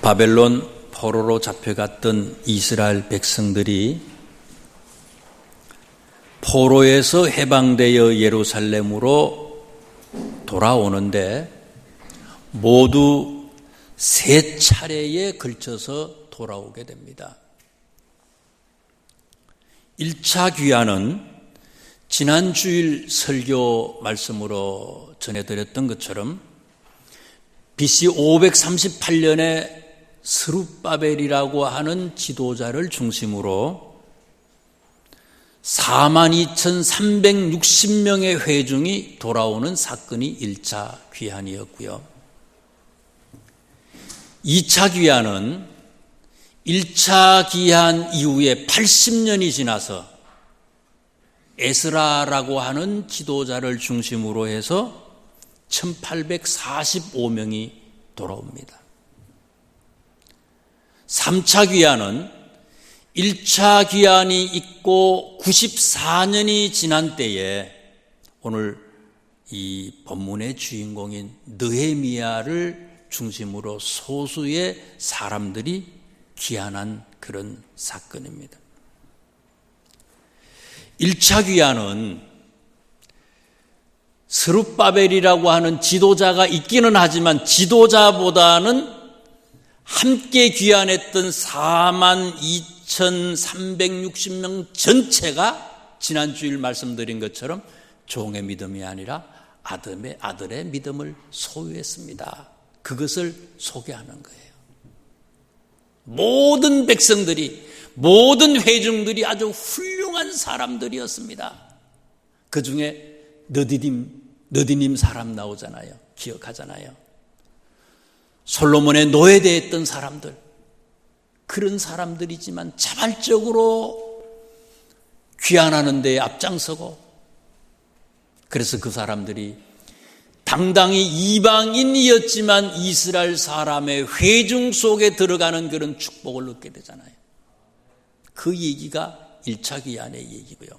바벨론 포로로 잡혀갔던 이스라엘 백성들이 포로에서 해방되어 예루살렘으로 돌아오는데 모두 3차례에 걸쳐서 돌아오게 됩니다. 1차 귀환은 지난 주일 설교 말씀으로 전해드렸던 것처럼 BC 538년에 스룹바벨이라고 하는 지도자를 중심으로 42,360명의 회중이 돌아오는 사건이 1차 귀환이었고요. 2차 귀환은 1차 귀환 이후에 80년이 지나서 에스라라고 하는 지도자를 중심으로 해서 1845명이 돌아옵니다. 3차 귀환은 1차 귀환이 있고 94년이 지난 때에 오늘 이 본문의 주인공인 느헤미야를 중심으로 소수의 사람들이 귀환한 그런 사건입니다. 1차 귀환은 스룹바벨이라고 하는 지도자가 있기는 하지만 지도자보다는 함께 귀환했던 42,360명 전체가 지난 주일 말씀드린 것처럼 종의 믿음이 아니라 아들의 믿음을 소유했습니다. 그것을 소개하는 거예요. 모든 백성들이, 모든 회중들이 아주 훌륭한 사람들이었습니다. 그 중에 너디님 사람 나오잖아요. 기억하잖아요. 솔로몬의 노예되어 있던 사람들, 그런 사람들이지만 자발적으로 귀환하는 데에 앞장서고, 그래서 그 사람들이 당당히 이방인이었지만 이스라엘 사람의 회중 속에 들어가는 그런 축복을 얻게 되잖아요. 그 얘기가 1차 귀환의 얘기고요.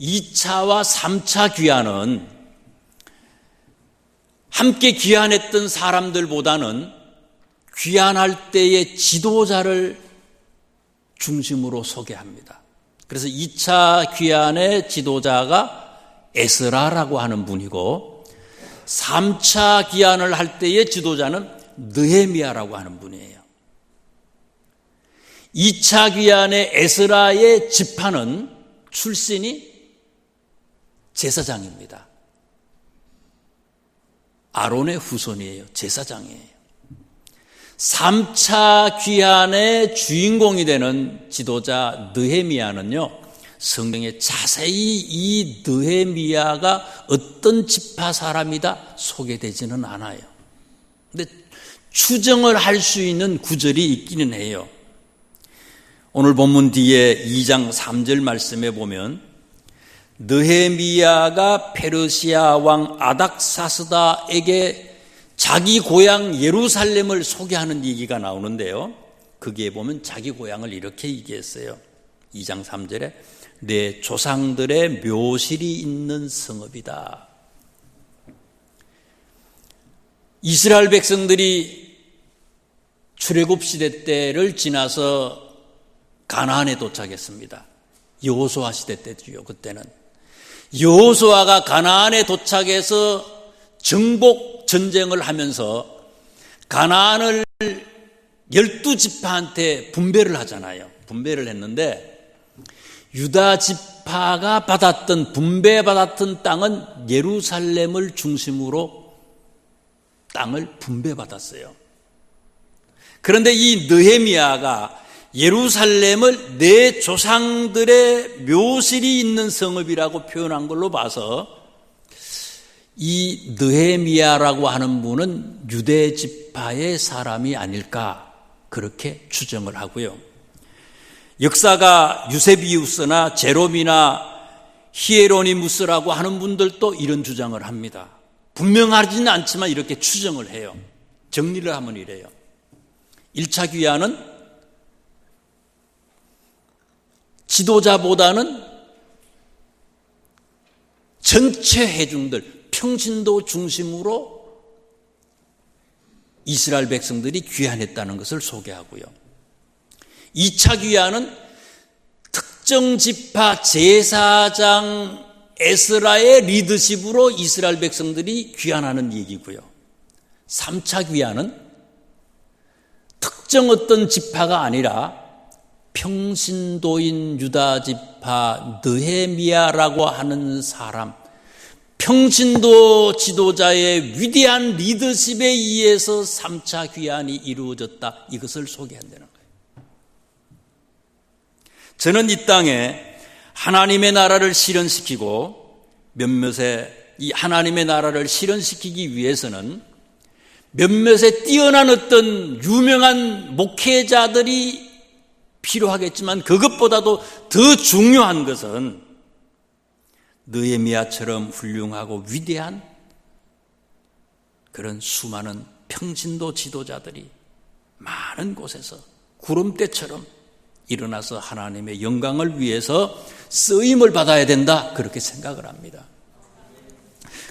2차와 3차 귀환은 함께 귀환했던 사람들보다는 귀환할 때의 지도자를 중심으로 소개합니다. 그래서 2차 귀환의 지도자가 에스라라고 하는 분이고 3차 귀환을 할 때의 지도자는 느헤미야라고 하는 분이에요. 2차 귀환의 에스라의 지파는 출신이 제사장입니다. 아론의 후손이에요. 제사장이에요. 3차 귀환의 주인공이 되는 지도자 느헤미야는요, 성경에 자세히 이 느헤미야가 어떤 지파 사람이다 소개되지는 않아요. 근데 추정을 할 수 있는 구절이 있기는 해요. 오늘 본문 뒤에 2장 3절 말씀에 보면 느헤미야가 페르시아 왕 아닥사스다에게 자기 고향 예루살렘을 소개하는 얘기가 나오는데요. 거기에 보면 자기 고향을 이렇게 얘기했어요. 2장 3절에 내 조상들의 묘실이 있는 성읍이다. 이스라엘 백성들이 출애굽 시대 때를 지나서 가나안에 도착했습니다. 여호수아 시대 때죠. 그때는 여호수아가 가나안에 도착해서 정복 전쟁을 하면서 가나안을 12지파한테 분배를 하잖아요. 분배를 했는데 유다 지파가 분배받았던 땅은 예루살렘을 중심으로 땅을 분배받았어요. 그런데 이 느헤미야가 예루살렘을 내 조상들의 묘실이 있는 성읍이라고 표현한 걸로 봐서 이 느헤미야라고 하는 분은 유대 지파의 사람이 아닐까 그렇게 추정을 하고요. 역사가 유세비우스나 제롬이나 히에로니무스라고 하는 분들도 이런 주장을 합니다. 분명하지는 않지만 이렇게 추정을 해요. 정리를 하면 이래요. 1차 귀환은 지도자보다는 전체 회중들, 평신도 중심으로 이스라엘 백성들이 귀환했다는 것을 소개하고요. 2차 귀환은 특정 지파 제사장 에스라의 리더십으로 이스라엘 백성들이 귀환하는 얘기고요. 3차 귀환은 특정 어떤 지파가 아니라 평신도인 유다 지파 느헤미야라고 하는 사람, 평신도 지도자의 위대한 리더십에 의해서 3차 귀환이 이루어졌다. 이것을 소개한다는 거예요. 저는 이 땅에 하나님의 나라를 실현시키고 몇몇의 이 하나님의 나라를 실현시키기 위해서는 몇몇의 뛰어난 어떤 유명한 목회자들이 필요하겠지만 그것보다도 더 중요한 것은 느헤미야처럼 훌륭하고 위대한 그런 수많은 평신도 지도자들이 많은 곳에서 구름대처럼 일어나서 하나님의 영광을 위해서 쓰임을 받아야 된다, 그렇게 생각을 합니다.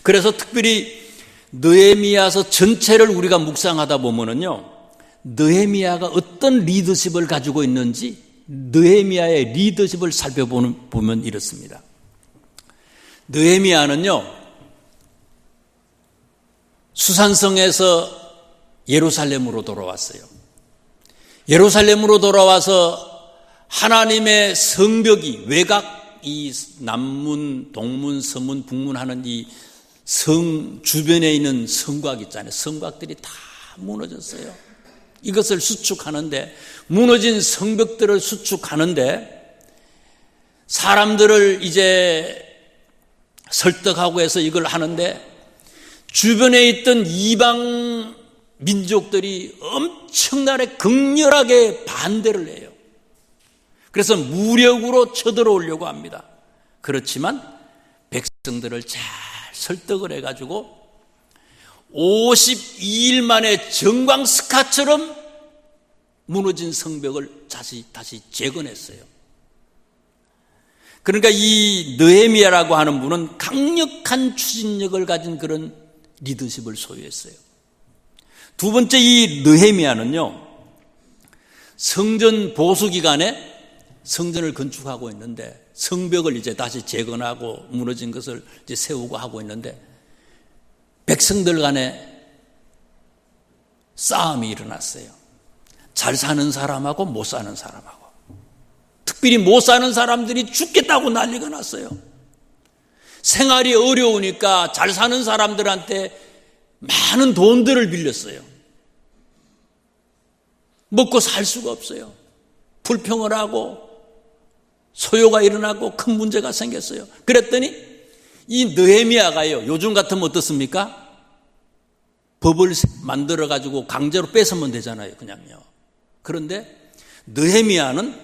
그래서 특별히 느헤미야서 전체를 우리가 묵상하다 보면은요, 느헤미야가 어떤 리더십을 가지고 있는지 느헤미야의 리더십을 살펴보면 이렇습니다. 느헤미야는요, 수산성에서 예루살렘으로 돌아왔어요. 예루살렘으로 돌아와서 하나님의 성벽이 외곽, 이 남문, 동문, 서문, 북문 하는 이 성 주변에 있는 성곽 있잖아요. 성곽들이 다 무너졌어요. 이것을 수축하는데, 무너진 성벽들을 수축하는데 사람들을 이제 설득하고 해서 이걸 하는데 주변에 있던 이방 민족들이 엄청나게 극렬하게 반대를 해요. 그래서 무력으로 쳐들어오려고 합니다. 그렇지만 백성들을 잘 설득을 해가지고 52일 만에 정광스카처럼 무너진 성벽을 다시 재건했어요. 그러니까 이 느헤미야라고 하는 분은 강력한 추진력을 가진 그런 리더십을 소유했어요. 두 번째, 이 느헤미야는요, 성전 보수 기간에 성전을 건축하고 있는데 성벽을 이제 다시 재건하고 무너진 것을 이제 세우고 하고 있는데 백성들 간에 싸움이 일어났어요. 잘 사는 사람하고 못 사는 사람하고. 특별히 못 사는 사람들이 죽겠다고 난리가 났어요. 생활이 어려우니까 잘 사는 사람들한테 많은 돈들을 빌렸어요. 먹고 살 수가 없어요. 불평을 하고 소요가 일어나고 큰 문제가 생겼어요. 그랬더니 이 느헤미야가요, 요즘 같으면 어떻습니까? 법을 만들어가지고 강제로 뺏으면 되잖아요, 그냥요. 그런데 느헤미야는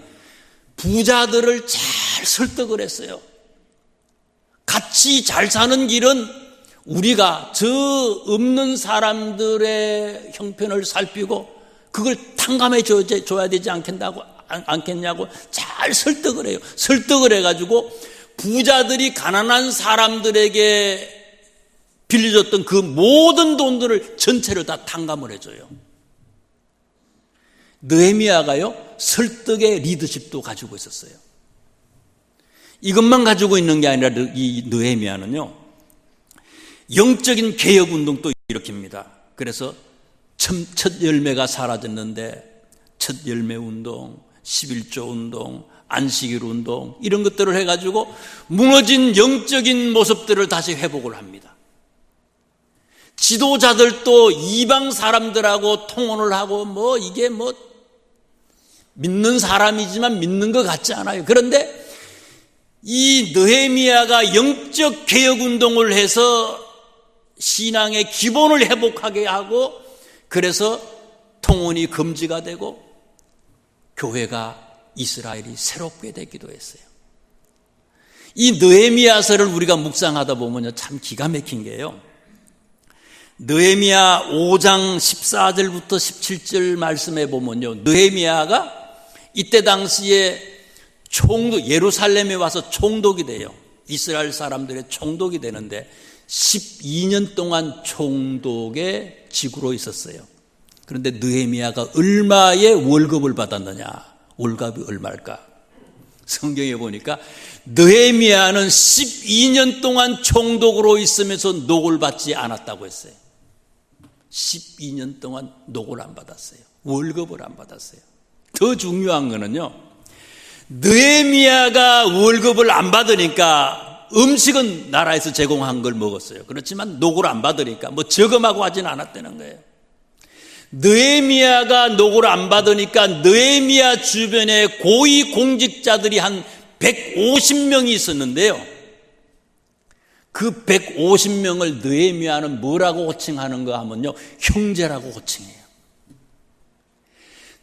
부자들을 잘 설득을 했어요. 같이 잘 사는 길은 우리가 저 없는 사람들의 형편을 살피고 그걸 탕감해 줘야 되지 않겠냐고 잘 설득을 해요. 설득을 해가지고 부자들이 가난한 사람들에게 빌려줬던 그 모든 돈들을 전체를 다 탕감을 해줘요. 느헤미야가요, 설득의 리더십도 가지고 있었어요. 이것만 가지고 있는 게 아니라 이 느헤미야는요, 영적인 개혁 운동도 일으킵니다. 그래서 첫 열매가 사라졌는데 첫 열매 운동, 11조 운동, 안식일 운동, 이런 것들을 해가지고 무너진 영적인 모습들을 다시 회복을 합니다. 지도자들도 이방 사람들하고 통혼을 하고 이게 믿는 사람이지만 믿는 것 같지 않아요. 그런데 이 느헤미야가 영적 개혁 운동을 해서 신앙의 기본을 회복하게 하고, 그래서 통혼이 금지가 되고 교회가 이스라엘이 새롭게 되기도 했어요. 이 느헤미야서를 우리가 묵상하다 보면요, 참 기가 막힌 게요, 느헤미야 5장 14절부터 17절 말씀에 보면요, 느헤미야가 이때 당시에 예루살렘에 와서 총독이 돼요. 이스라엘 사람들의 총독이 되는데 12년 동안 총독의 직으로 있었어요. 그런데 느헤미야가 얼마의 월급을 받았느냐? 월급이 얼마일까? 성경에 보니까 느헤미야는 12년 동안 총독으로 있으면서 녹을 받지 않았다고 했어요. 12년 동안 녹을 안 받았어요. 월급을 안 받았어요. 더 중요한 거는요, 느헤미야가 월급을 안 받으니까 음식은 나라에서 제공한 걸 먹었어요. 그렇지만 녹을 안 받으니까 뭐 저금하고 하진 않았다는 거예요. 느헤미야가 녹을 안 받으니까 느헤미야 주변에 고위 공직자들이 한 150명이 있었는데요. 그 150명을 느헤미야는 뭐라고 호칭하는가 하면요, 형제라고 호칭해요.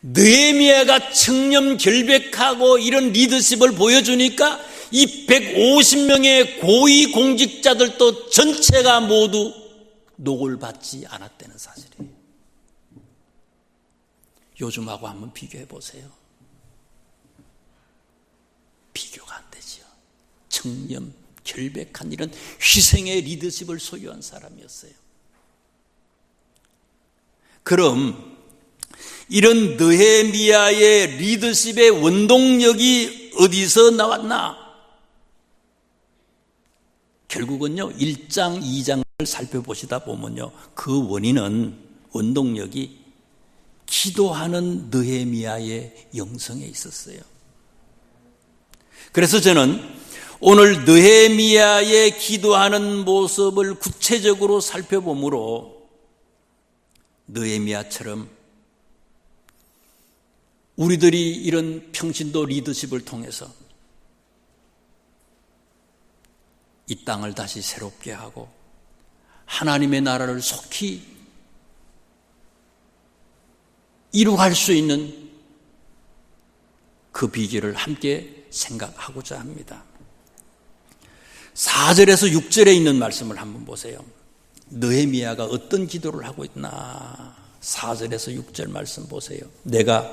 느헤미야가 청렴결백하고 이런 리더십을 보여주니까 이 150명의 고위 공직자들도 전체가 모두 녹을 받지 않았다는 사실이에요. 요즘하고 한번 비교해 보세요. 비교가 안 되죠. 청렴, 결백한 이런 희생의 리더십을 소유한 사람이었어요. 그럼 이런 느헤미야의 리더십의 원동력이 어디서 나왔나? 결국은요, 1장, 2장을 살펴보시다 보면요, 그 원동력이 기도하는 느헤미야의 영성에 있었어요. 그래서 저는 오늘 느헤미야의 기도하는 모습을 구체적으로 살펴보므로 느헤미야처럼 우리들이 이런 평신도 리더십을 통해서 이 땅을 다시 새롭게 하고 하나님의 나라를 속히 이루어갈 수 있는 그 비결을 함께 생각하고자 합니다. 4절에서 6절에 있는 말씀을 한번 보세요. 느헤미야가 어떤 기도를 하고 있나? 4절에서 6절 말씀 보세요. 내가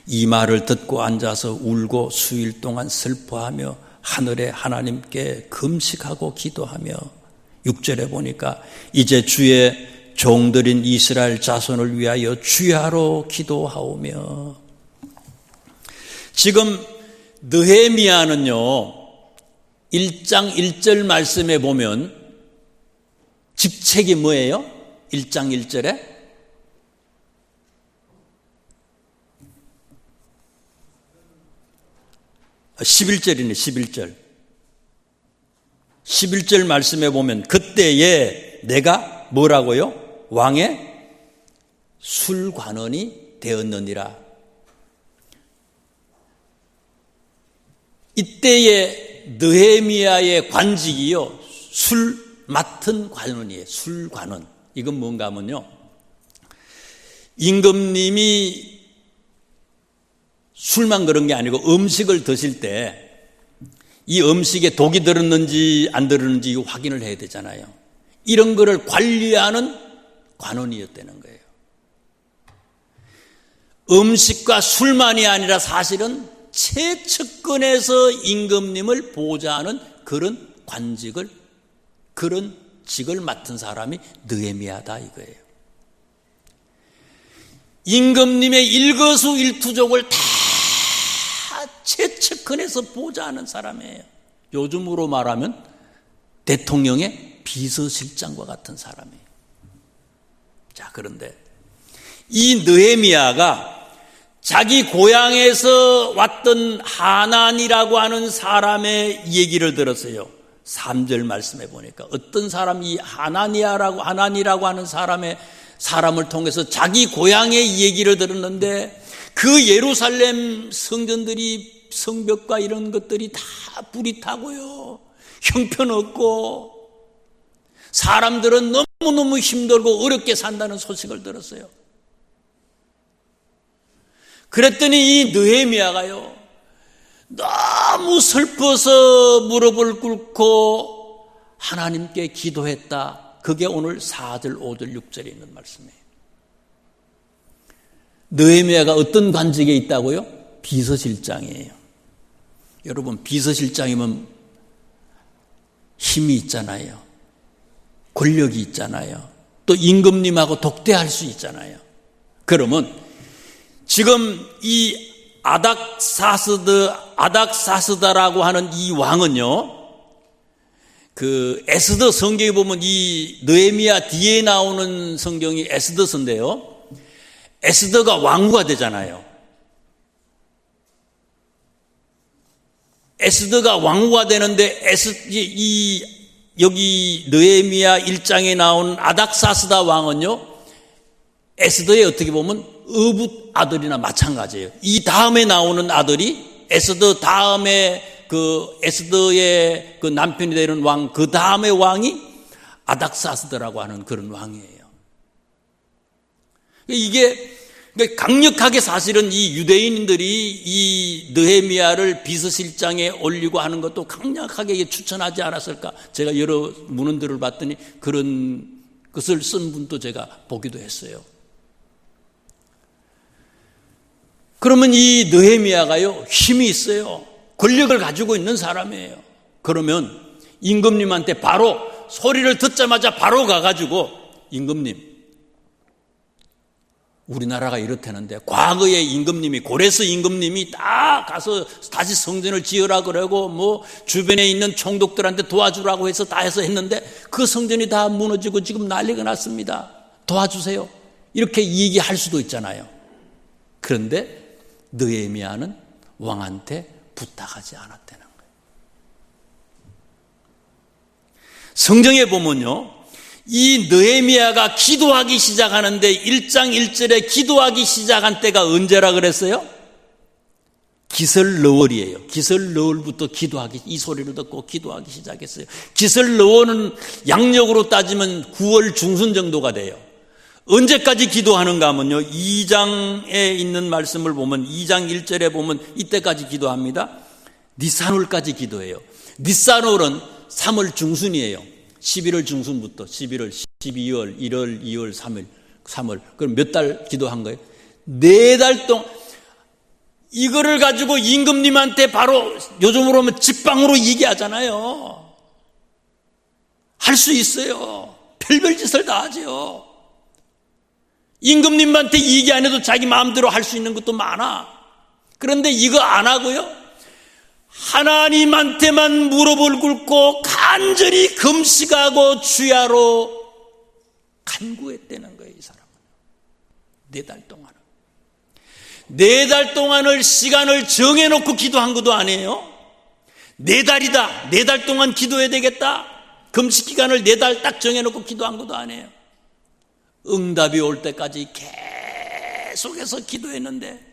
이 말을 듣고 앉아서 울고 수일 동안 슬퍼하며 하늘의 하나님께 금식하고 기도하며 6절에 보니까 이제 주의 종들인 이스라엘 자손을 위하여 주야로 기도하오며. 지금 느헤미야는요, 1장 1절 말씀에 보면 직책이 뭐예요? 1장 1절에 11절이네. 11절 말씀에 보면 그때에 내가 뭐라고요? 왕의 술관원이 되었느니라. 이때의 느헤미야의 관직이요, 술 맡은 관원이에요. 술관원. 이건 뭔가 하면요, 임금님이 술만 그런 게 아니고 음식을 드실 때 이 음식에 독이 들었는지 안 들었는지 확인을 해야 되잖아요. 이런 거를 관리하는 관원이었다는 거예요. 음식과 술만이 아니라 사실은 최측근에서 임금님을 보좌하는 그런 관직을, 그런 직을 맡은 사람이 느헤미야다 이거예요. 임금님의 일거수일투족을 다 최측근에서 보좌하는 사람이에요. 요즘으로 말하면 대통령의 비서실장과 같은 사람이에요. 자, 그런데 이 느헤미야가 자기 고향에서 왔던 하난이라고 하는 사람의 얘기를 들었어요. 3절 말씀해 보니까 어떤 사람이 하나니라고 하는 사람을 통해서 자기 고향의 얘기를 들었는데 그 예루살렘 성전들이 성벽과 이런 것들이 다 불이 타고요, 형편없고 사람들은 너무너무 힘들고 어렵게 산다는 소식을 들었어요. 그랬더니 이 느헤미야가요, 너무 슬퍼서 무릎을 꿇고 하나님께 기도했다. 그게 오늘 4절, 5절, 6절에 있는 말씀이에요. 느헤미야가 어떤 관직에 있다고요? 비서실장이에요. 여러분, 비서실장이면 힘이 있잖아요. 권력이 있잖아요. 또 임금님하고 독대할 수 있잖아요. 그러면 지금 이 아닥사스다라고 하는 이 왕은요, 그 에스더 성경에 보면 이 느헤미야 뒤에 나오는 성경이 에스더서인데요, 에스더가 왕후가 되잖아요. 에스더가 왕후가 되는데 여기 느헤미야 1장에 나온 아닥사스다 왕은요, 에스더의 어떻게 보면 어붓 아들이나 마찬가지예요. 이 다음에 나오는 아들이 에스더 다음에 그 에스더의 그 남편이 되는 왕, 그 다음에 왕이 아닥사스다라고 하는 그런 왕이에요. 이게 강력하게 사실은 이 유대인들이 이 느헤미야를 비서실장에 올리고 하는 것도 강력하게 추천하지 않았을까? 제가 여러 문헌들을 봤더니 그런 것을 쓴 분도 제가 보기도 했어요. 그러면 이 느헤미야가요, 힘이 있어요. 권력을 가지고 있는 사람이에요. 그러면 임금님한테 바로 소리를 듣자마자 바로 가가지고, 임금님, 우리나라가 이렇다는데 과거에 임금님이, 고레스 임금님이 다 가서 다시 성전을 지으라 그러고 뭐 주변에 있는 총독들한테 도와주라고 해서 다 해서 했는데 그 성전이 다 무너지고 지금 난리가 났습니다. 도와주세요. 이렇게 얘기할 수도 있잖아요. 그런데 느헤미야는 왕한테 부탁하지 않았다는 거예요. 성경에 보면요, 이 느헤미야가 기도하기 시작하는데 1장 1절에 기도하기 시작한 때가 언제라 그랬어요? 기슬러월이에요. 기슬러월부터 기도하기, 이 소리를 듣고 기도하기 시작했어요. 기슬러월은 양력으로 따지면 9월 중순 정도가 돼요. 언제까지 기도하는가 하면요, 2장에 있는 말씀을 보면 2장 1절에 보면 이때까지 기도합니다. 니산월까지 기도해요. 니산월은 3월 중순이에요. 11월 중순부터 11월, 12월, 1월, 2월, 3월. 그럼 몇 달 기도한 거예요? 4달 동안. 이거를 가지고 임금님한테 바로 요즘으로 하면 직방으로 얘기하잖아요. 할 수 있어요. 별별 짓을 다 하죠. 임금님한테 얘기 안 해도 자기 마음대로 할 수 있는 것도 많아. 그런데 이거 안 하고요, 하나님한테만 무릎을 꿇고 간절히 금식하고 주야로 간구했다는 거예요. 이 사람은 4달 동안은. 4달 동안을 시간을 정해놓고 기도한 것도 아니에요. 4달이다, 4달 동안 기도해야 되겠다, 금식 기간을 4달 딱 정해놓고 기도한 것도 아니에요. 응답이 올 때까지 계속해서 기도했는데,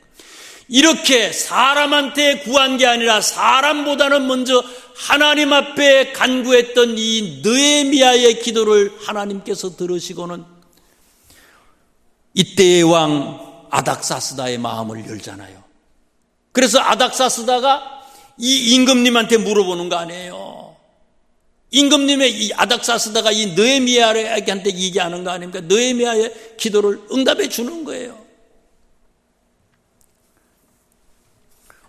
이렇게 사람한테 구한 게 아니라 사람보다는 먼저 하나님 앞에 간구했던 이 느헤미야의 기도를 하나님께서 들으시고는 이때의 왕 아닥사스다의 마음을 열잖아요. 그래서 아닥사스다가 이 임금님한테 물어보는 거 아니에요. 임금님의 이 아닥사스다가 이 느헤미야한테 얘기하는 거 아닙니까? 느헤미야의 기도를 응답해 주는 거예요.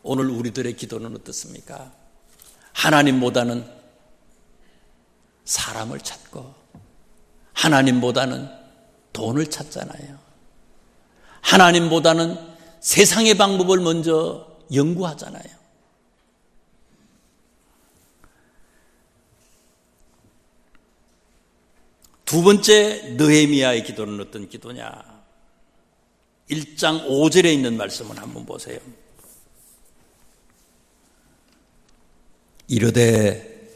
오늘 우리들의 기도는 어떻습니까? 하나님보다는 사람을 찾고, 하나님보다는 돈을 찾잖아요. 하나님보다는 세상의 방법을 먼저 연구하잖아요. 두 번째 느헤미야의 기도는 어떤 기도냐? 1장 5절에 있는 말씀을 한번 보세요. 이르되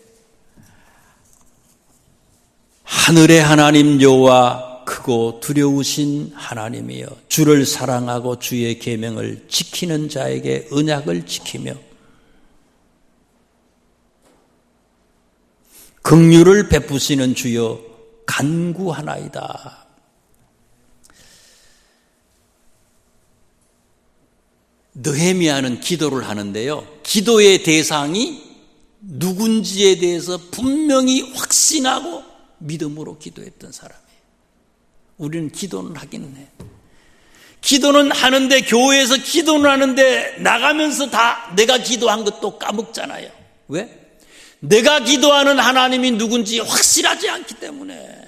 하늘의 하나님 여호와 크고 두려우신 하나님이여, 주를 사랑하고 주의 계명을 지키는 자에게 언약을 지키며 긍휼을 베푸시는 주여 간구하나이다. 느헤미야는 기도를 하는데요, 기도의 대상이 누군지에 대해서 분명히 확신하고 믿음으로 기도했던 사람이에요. 우리는 기도는 하기는 해. 기도는 하는데, 교회에서 기도는 하는데 나가면서 다 내가 기도한 것도 까먹잖아요. 왜? 내가 기도하는 하나님이 누군지 확실하지 않기 때문에.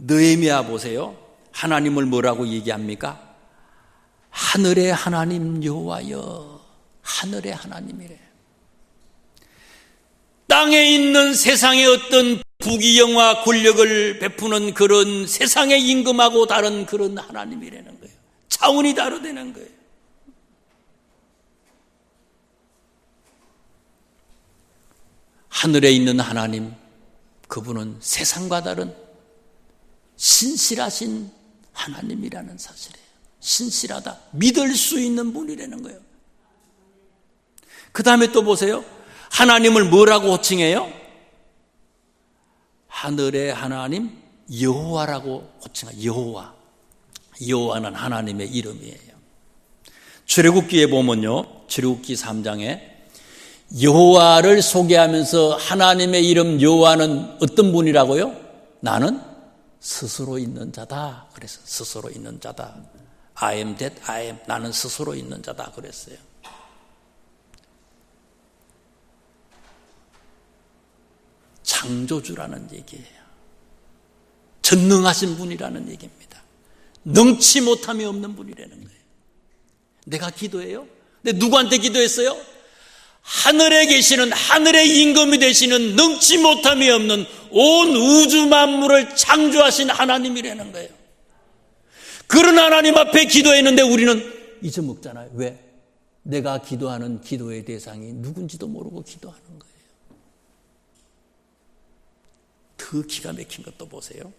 느헤미야 보세요. 하나님을 뭐라고 얘기합니까? 하늘의 하나님 여호와여, 하늘의 하나님이래. 땅에 있는 세상의 어떤 부귀영화 권력을 베푸는 그런 세상의 임금하고 다른 그런 하나님이라는 거예요. 차원이 다르다는 거예요. 하늘에 있는 하나님, 그분은 세상과 다른 신실하신 하나님이라는 사실이에요. 신실하다, 믿을 수 있는 분이라는 거예요. 그 다음에 또 보세요. 하나님을 뭐라고 호칭해요? 하늘의 하나님 여호와라고 호칭해요. 여호와. 여호와는 하나님의 이름이에요. 출애굽기에 보면요, 출애굽기 3장에 여호와를 소개하면서 하나님의 이름 여호와는 어떤 분이라고요? 나는 스스로 있는 자다. 그래서 스스로 있는 자다. I am that I am. 나는 스스로 있는 자다. 그랬어요. 창조주라는 얘기예요. 전능하신 분이라는 얘기입니다. 능치 못함이 없는 분이라는 거예요. 내가 기도해요? 근데 누구한테 기도했어요? 하늘에 계시는, 하늘의 임금이 되시는 능치 못함이 없는 온 우주 만물을 창조하신 하나님이라는 거예요. 그런 하나님 앞에 기도했는데 우리는 잊어먹잖아요. 왜? 내가 기도하는 기도의 대상이 누군지도 모르고 기도하는 거예요. 더 기가 막힌 것도 보세요.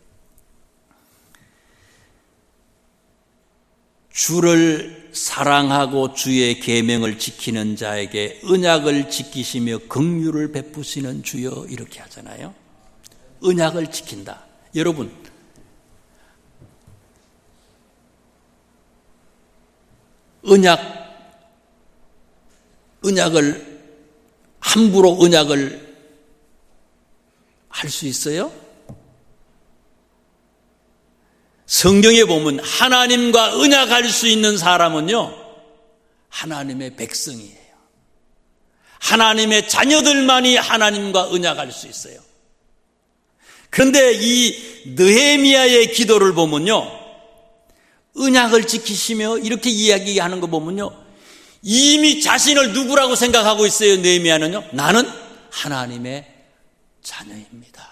주를 사랑하고 주의 계명을 지키는 자에게 언약을 지키시며 긍휼을 베푸시는 주여, 이렇게 하잖아요. 언약을 지킨다. 여러분, 언약을 함부로 언약을 할 수 있어요? 성경에 보면 하나님과 언약할 수 있는 사람은요, 하나님의 백성이에요. 하나님의 자녀들만이 하나님과 언약할 수 있어요. 그런데 이 느헤미야의 기도를 보면요, 언약을 지키시며 이렇게 이야기하는 거 보면요, 이미 자신을 누구라고 생각하고 있어요. 느헤미야는요, 나는 하나님의 자녀입니다.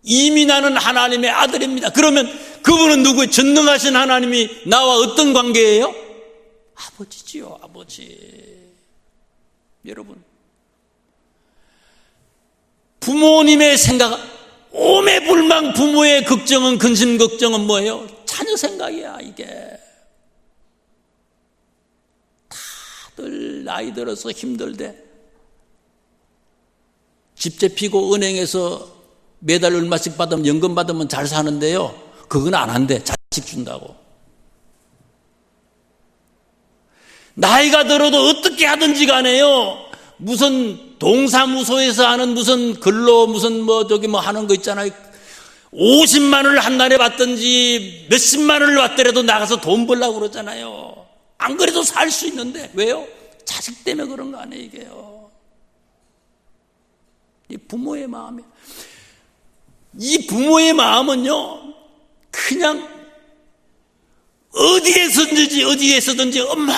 이미 나는 하나님의 아들입니다. 그러면 그분은 누구예요? 전능하신 하나님이 나와 어떤 관계예요? 아버지지요, 아버지. 여러분, 부모님의 생각, 오매불망 부모의 걱정은, 근심 걱정은 뭐예요? 자녀 생각이야. 이게 다들 나이 들어서 힘들대. 집 잡히고 은행에서 매달 얼마씩 받으면, 연금 받으면 잘 사는데요, 그건 안 한대. 자식 준다고. 나이가 들어도 어떻게 하든지 간에요, 무슨 동사무소에서 하는 무슨 근로 무슨 하는 거 있잖아요. 50만 원을 한 달에 받든지 몇십만 원을 받더라도 나가서 돈 벌려고 그러잖아요. 안 그래도 살 수 있는데. 왜요? 자식 때문에 그런 거 아니에요, 이게요. 이 부모의 마음이에요. 이 부모의 마음은요, 그냥 어디에서든지 엄마,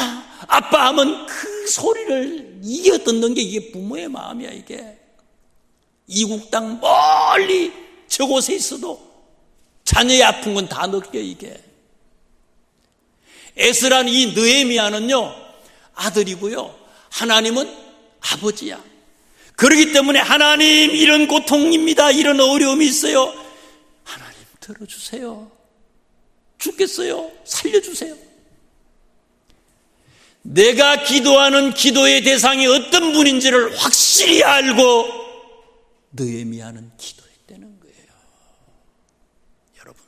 아빠 하면 그 소리를 이겨 듣는 게 이게 부모의 마음이야. 이게 이국 땅 멀리 저곳에 있어도 자녀의 아픈 건 다 느껴. 이게 에스라는 이 느헤미야는요, 아들이고요, 하나님은 아버지야. 그렇기 때문에 하나님, 이런 고통입니다, 이런 어려움이 있어요, 하나님 들어주세요. 죽겠어요, 살려주세요. 내가 기도하는 기도의 대상이 어떤 분인지를 확실히 알고 느헤미야는 기도했다는 거예요. 여러분,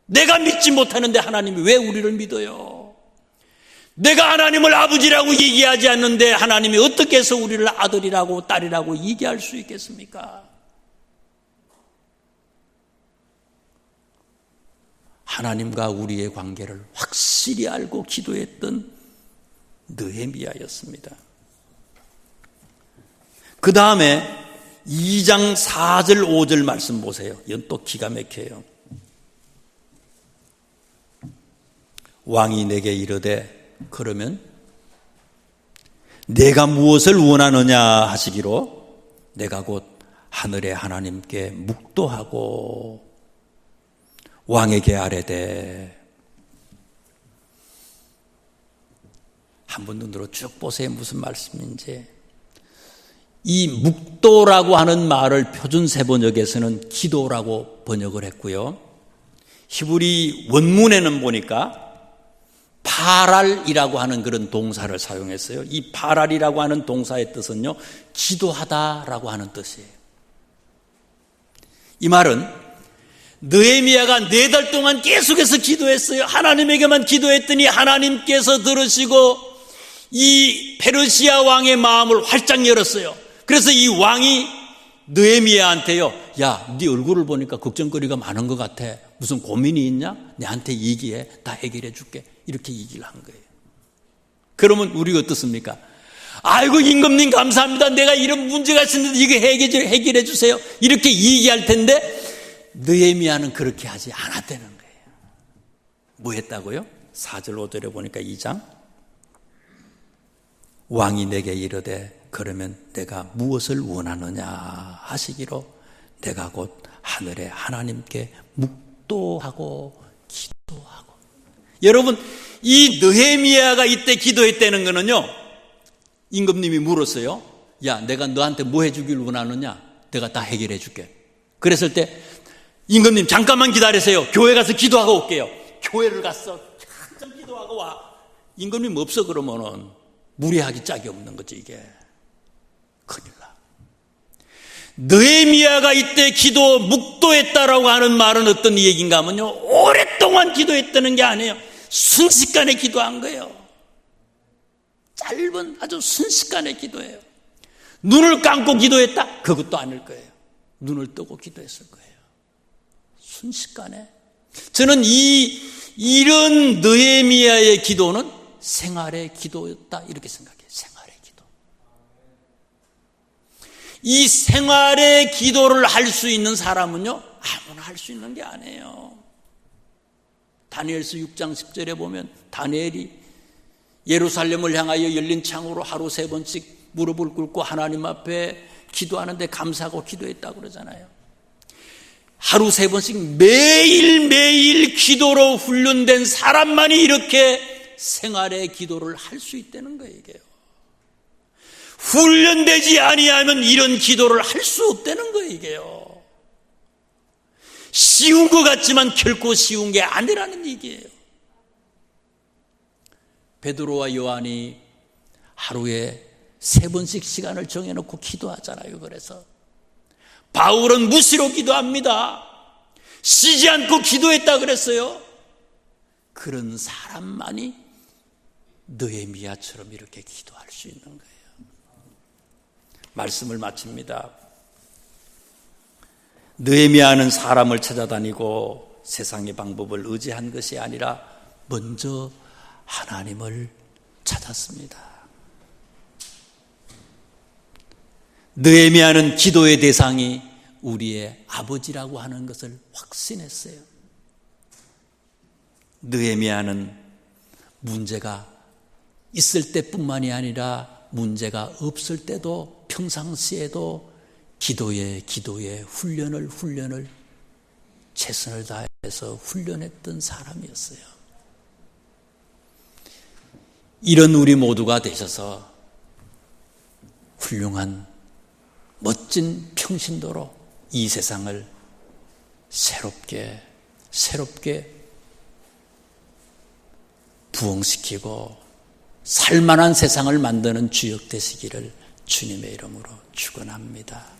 내가 믿지 못하는데 하나님이 왜 우리를 믿어요? 내가 하나님을 아버지라고 얘기하지 않는데 하나님이 어떻게 해서 우리를 아들이라고 딸이라고 얘기할 수 있겠습니까? 하나님과 우리의 관계를 확실히 알고 기도했던 느헤미야였습니다. 그 다음에 2장 4절 5절 말씀 보세요. 이건 또 기가 막혀요. 왕이 내게 이르되 그러면 내가 무엇을 원하느냐 하시기로 내가 곧 하늘의 하나님께 묵도하고 왕에게 아뢰되. 한번 눈으로 쭉 보세요. 무슨 말씀인지. 이 묵도라고 하는 말을 표준세 번역에서는 기도라고 번역을 했고요. 히브리 원문에는 보니까 파랄이라고 하는 그런 동사를 사용했어요. 이 파랄이라고 하는 동사의 뜻은요, 기도하다라고 하는 뜻이에요. 이 말은 느헤미야가 4달 동안 계속해서 기도했어요. 하나님에게만 기도했더니 하나님께서 들으시고 이 페르시아 왕의 마음을 활짝 열었어요. 그래서 이 왕이 느헤미야한테요, 야, 네 얼굴을 보니까 걱정거리가 많은 것 같아. 무슨 고민이 있냐? 내한테 얘기해. 다 해결해 줄게. 이렇게 얘기를 한 거예요. 그러면 우리가 어떻습니까? 아이고, 임금님 감사합니다. 내가 이런 문제가 있었는데 이거 해결해 주세요. 이렇게 얘기할 텐데 느헤미야는 그렇게 하지 않았다는 거예요. 뭐 했다고요? 4절 5절에 보니까 2장. 왕이 내게 이르되 그러면 내가 무엇을 원하느냐 하시기로 내가 곧 하늘의 하나님께 묵도하고 기도하고. 여러분, 이 느헤미야가 이때 기도했다는 거는요, 임금님이 물었어요. 야, 내가 너한테 뭐 해주길 원하느냐? 내가 다 해결해 줄게. 그랬을 때 임금님 잠깐만 기다리세요. 교회 가서 기도하고 올게요. 교회를 갔어. 한참 기도하고 와. 임금님 없어 그러면은 무리하기 짝이 없는 거지 이게. 큰일 나. 느헤미야가 이때 기도 묵도했다라고 하는 말은 어떤 얘기인가 하면요, 오랫동안 기도했다는 게 아니에요. 순식간에 기도한 거예요. 짧은 아주 순식간에 기도해요. 눈을 감고 기도했다? 그것도 아닐 거예요. 눈을 뜨고 기도했을 거예요. 순식간에. 저는 이런 느헤미야의 기도는 생활의 기도였다 이렇게 생각해요. 생활의 기도. 이 생활의 기도를 할 수 있는 사람은요, 아무나 할 수 있는 게 아니에요. 다니엘서 6장 10절에 보면 다니엘이 예루살렘을 향하여 열린 창으로 하루 3번씩 무릎을 꿇고 하나님 앞에 기도하는데 감사하고 기도했다고 그러잖아요. 하루 3번씩 매일매일 기도로 훈련된 사람만이 이렇게 생활의 기도를 할 수 있다는 거예요. 이게요. 훈련되지 아니하면 이런 기도를 할 수 없다는 거예요. 이게요. 쉬운 것 같지만 결코 쉬운 게 아니라는 얘기예요. 베드로와 요한이 하루에 3번씩 시간을 정해놓고 기도하잖아요. 그래서 바울은 무시로 기도합니다. 쉬지 않고 기도했다 그랬어요. 그런 사람만이 느헤미야처럼 이렇게 기도할 수 있는 거예요. 말씀을 마칩니다. 느헤미야는 사람을 찾아다니고 세상의 방법을 의지한 것이 아니라 먼저 하나님을 찾았습니다. 느헤미야는 기도의 대상이 우리의 아버지라고 하는 것을 확신했어요. 느헤미야는 문제가 있을 때뿐만이 아니라 문제가 없을 때도 평상시에도 기도에 훈련을 최선을 다해서 훈련했던 사람이었어요. 이런 우리 모두가 되셔서 훌륭한 멋진 평신도로 이 세상을 새롭게 부흥시키고 살만한 세상을 만드는 주역 되시기를 주님의 이름으로 축원합니다.